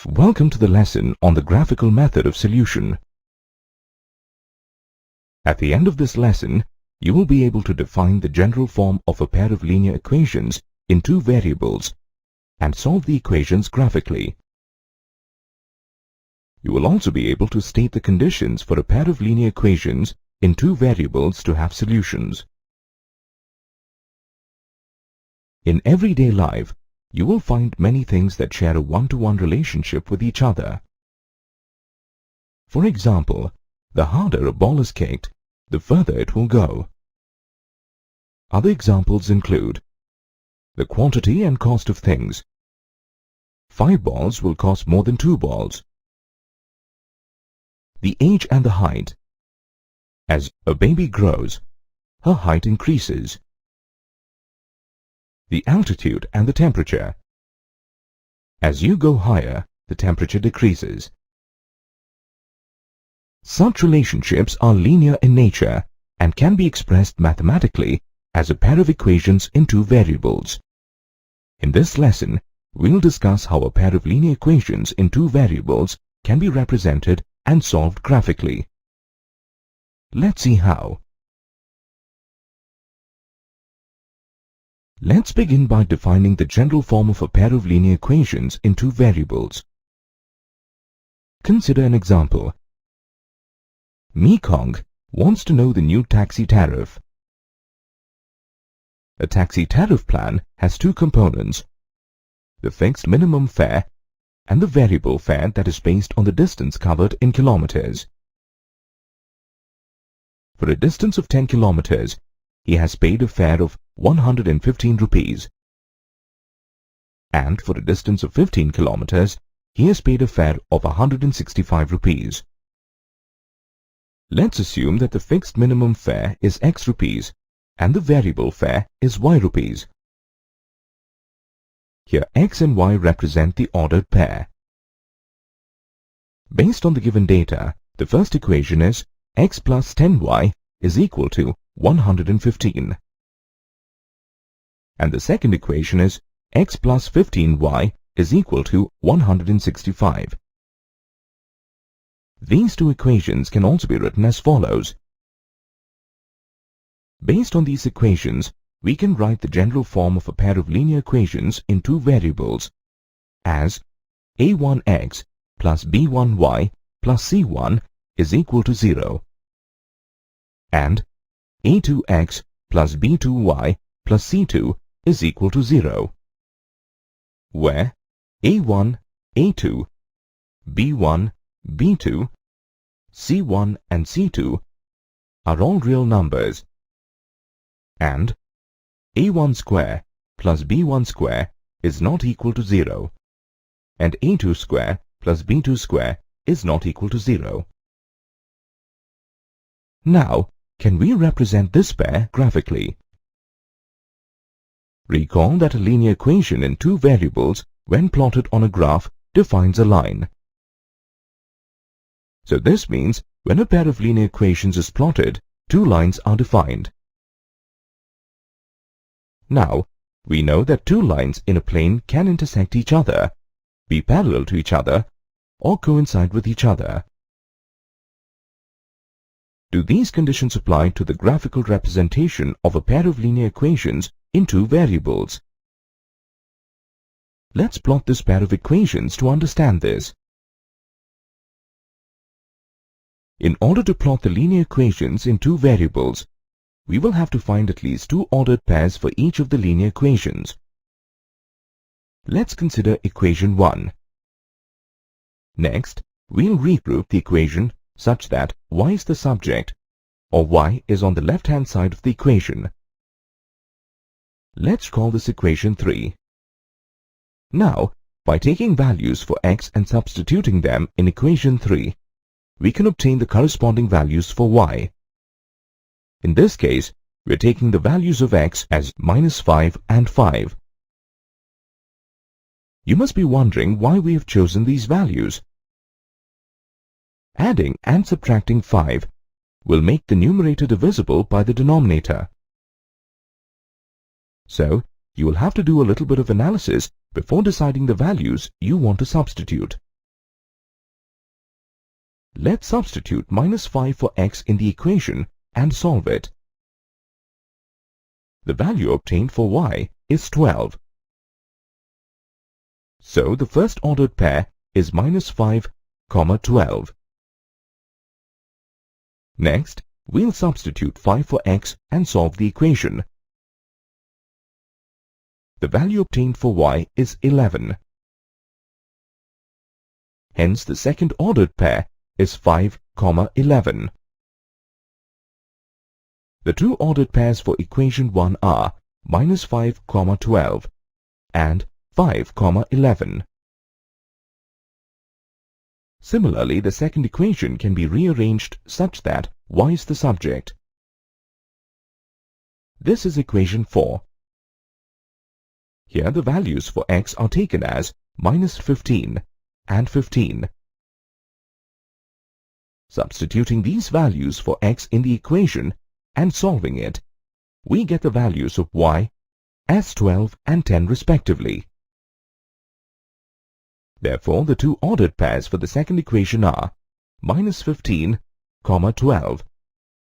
Welcome to the lesson on the graphical method of solution. At the end of this lesson, you will be able to define the general form of a pair of linear equations in two variables and solve the equations graphically. You will also be able to state the conditions for a pair of linear equations in two variables to have solutions. In everyday life, you will find many things that share a one-to-one relationship with each other. For example, the harder a ball is kicked, the further it will go. Other examples include the quantity and cost of things. 5 balls will cost more than 2 balls. The age and the height. As a baby grows, her height increases. The altitude and the temperature. As you go higher, the temperature decreases. Such relationships are linear in nature and can be expressed mathematically as a pair of equations in two variables. In this lesson, we'll discuss how a pair of linear equations in two variables can be represented and solved graphically. Let's see how. Let's begin by defining the general form of a pair of linear equations in two variables. Consider an example. Mekong wants to know the new taxi tariff. A taxi tariff plan has two components: the fixed minimum fare and the variable fare that is based on the distance covered in kilometers. For a distance of 10 kilometers, he has paid a fare of 115 rupees. And for a distance of 15 kilometers, he has paid a fare of 165 rupees. Let's assume that the fixed minimum fare is X rupees and the variable fare is Y rupees. Here X and Y represent the ordered pair. Based on the given data, the first equation is X plus 10Y is equal to 115. And the second equation is X plus 15Y is equal to 165. These two equations can also be written as follows. Based on these equations, we can write the general form of a pair of linear equations in two variables as a1x plus b1y plus c1 is equal to 0 and a2x plus b2y plus c2 is equal to 0, where a1, a2, b1, b2, c1 and c2 are all real numbers, and a1 square plus b1 square is not equal to 0, and a2 square plus b2 square is not equal to 0. Now, can we represent this pair graphically? Recall that a linear equation in two variables, when plotted on a graph, defines a line. So this means when a pair of linear equations is plotted, two lines are defined. Now, we know that two lines in a plane can intersect each other, be parallel to each other, or coincide with each other. Do these conditions apply to the graphical representation of a pair of linear equations in two variables? Let's plot this pair of equations to understand this. In order to plot the linear equations in two variables, we will have to find at least two ordered pairs for each of the linear equations. Let's consider equation 1. Next, we'll regroup the equation such that y is the subject, or y is on the left-hand side of the equation. Let's call this equation 3. Now, by taking values for x and substituting them in equation 3, we can obtain the corresponding values for y. In this case, we're taking the values of x as -5 and 5. You must be wondering why we have chosen these values. Adding and subtracting 5 will make the numerator divisible by the denominator. So, you will have to do a little bit of analysis before deciding the values you want to substitute. let's substitute -5 for x in the equation and solve it. The value obtained for y is 12. So the first ordered pair is -5, 12. Next, we'll substitute 5 for x and solve the equation. The value obtained for y is 11. Hence, the second ordered pair is 5, 11. The two ordered pairs for equation 1 are -5, 12 and 5, 11. Similarly, the second equation can be rearranged such that y is the subject. This is equation 4. Here the values for x are taken as -15 and 15. Substituting these values for x in the equation and solving it, we get the values of y as 12 and 10 respectively. Therefore, the two ordered pairs for the second equation are -15, 12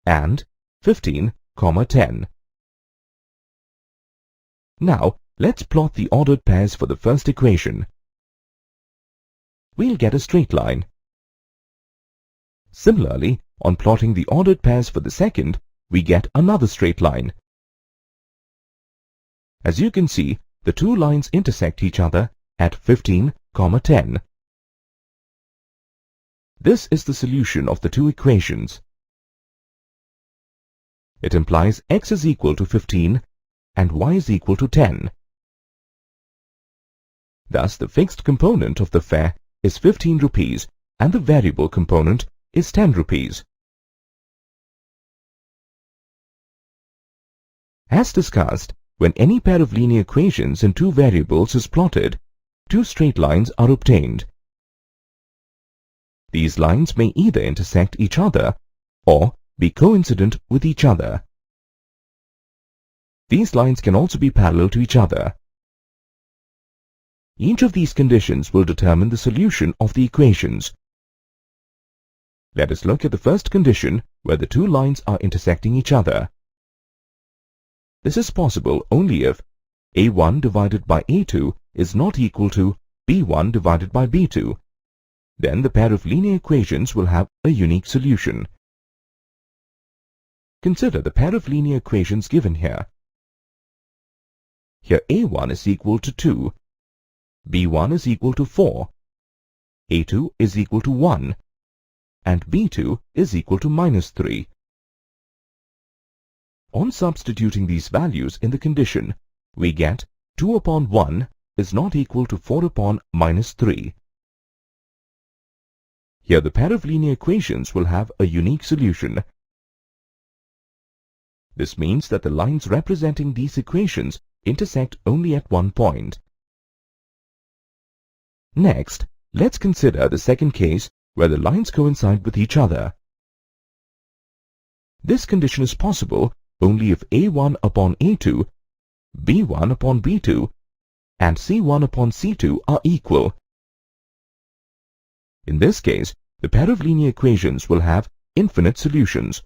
and 15, 10. Now, let's plot the ordered pairs for the first equation. We'll get a straight line. Similarly, on plotting the ordered pairs for the second, we get another straight line. As you can see, the two lines intersect each other at 15, 10. This is the solution of the two equations. It implies x is equal to 15 and y is equal to 10. Thus, the fixed component of the fare is 15 rupees and the variable component is 10 rupees. As discussed, when any pair of linear equations in two variables is plotted, two straight lines are obtained. These lines may either intersect each other or be coincident with each other. These lines can also be parallel to each other. Each of these conditions will determine the solution of the equations. Let us look at the first condition where the two lines are intersecting each other. This is possible only if a1 divided by a2 is not equal to b1 divided by b2. Then the pair of linear equations will have a unique solution. Consider the pair of linear equations given here. Here a1 is equal to 2, b1 is equal to 4, a2 is equal to 1, and b2 is equal to -3. On substituting these values in the condition, we get 2 upon 1 is not equal to 4 upon -3. Here the pair of linear equations will have a unique solution. This means that the lines representing these equations intersect only at one point. Next, let's consider the second case where the lines coincide with each other. This condition is possible only if a1 upon a2, b1 upon b2, and c1 upon c2 are equal. In this case, the pair of linear equations will have infinite solutions.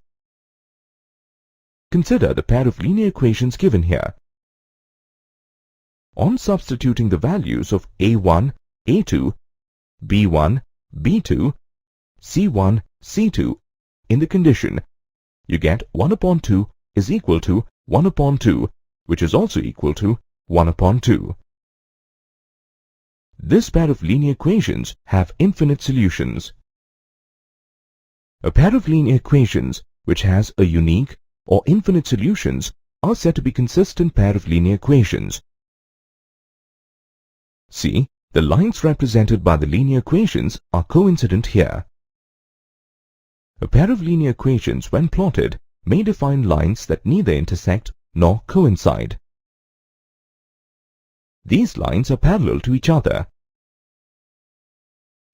Consider the pair of linear equations given here. On substituting the values of a1, a2, b1, b2, c1, c2 in the condition, you get 1 upon 2 is equal to 1 upon 2, which is also equal to 1 upon 2. This pair of linear equations have infinite solutions. A pair of linear equations which has a unique or infinite solutions are said to be consistent pair of linear equations. See, the lines represented by the linear equations are coincident here. A pair of linear equations, when plotted, may define lines that neither intersect nor coincide. These lines are parallel to each other.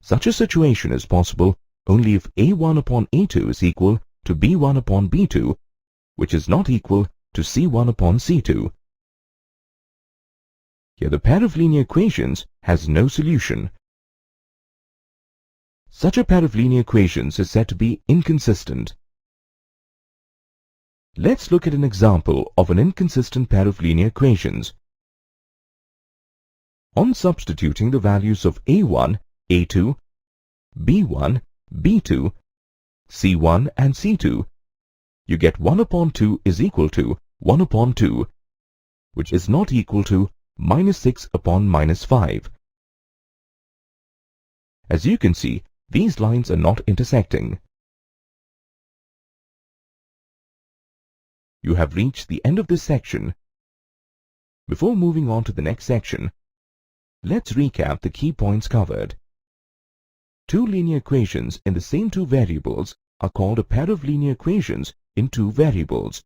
Such a situation is possible only if a1 upon a2 is equal to b1 upon b2, which is not equal to c1 upon c2. Here the pair of linear equations has no solution. Such a pair of linear equations is said to be inconsistent. Let's look at an example of an inconsistent pair of linear equations. On substituting the values of A1, A2, B1, B2, C1 and C2, you get 1 upon 2 is equal to 1 upon 2, which is not equal to minus 6 upon minus 5. As you can see, these lines are not intersecting. You have reached the end of this section. Before moving on to the next section, let's recap the key points covered. Two linear equations in the same two variables are called a pair of linear equations in two variables.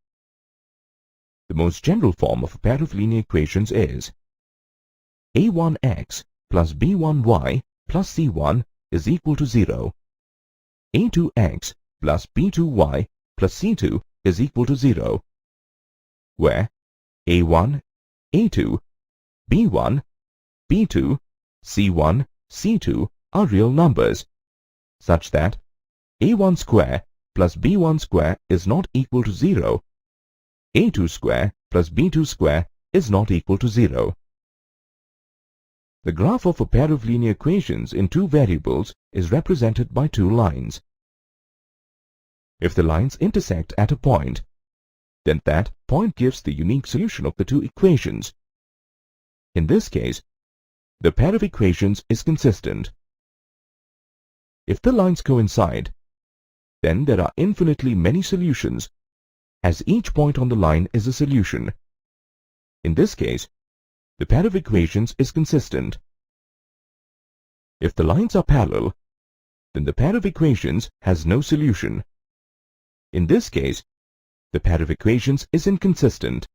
The most general form of a pair of linear equations is a1x plus b1y plus c1 is equal to 0. a2x plus b2y plus c2 is equal to 0, where a1, a2, b1, b2, c1, c2 are real numbers, such that a1 square plus b1 square is not equal to 0, a2 square plus b2 square is not equal to 0. The graph of a pair of linear equations in two variables is represented by two lines. If the lines intersect at a point, then that point gives the unique solution of the two equations. In this case, the pair of equations is consistent. If the lines coincide, then there are infinitely many solutions, as each point on the line is a solution. In this case, the pair of equations is consistent. If the lines are parallel, then the pair of equations has no solution. In this case, the pair of equations is inconsistent.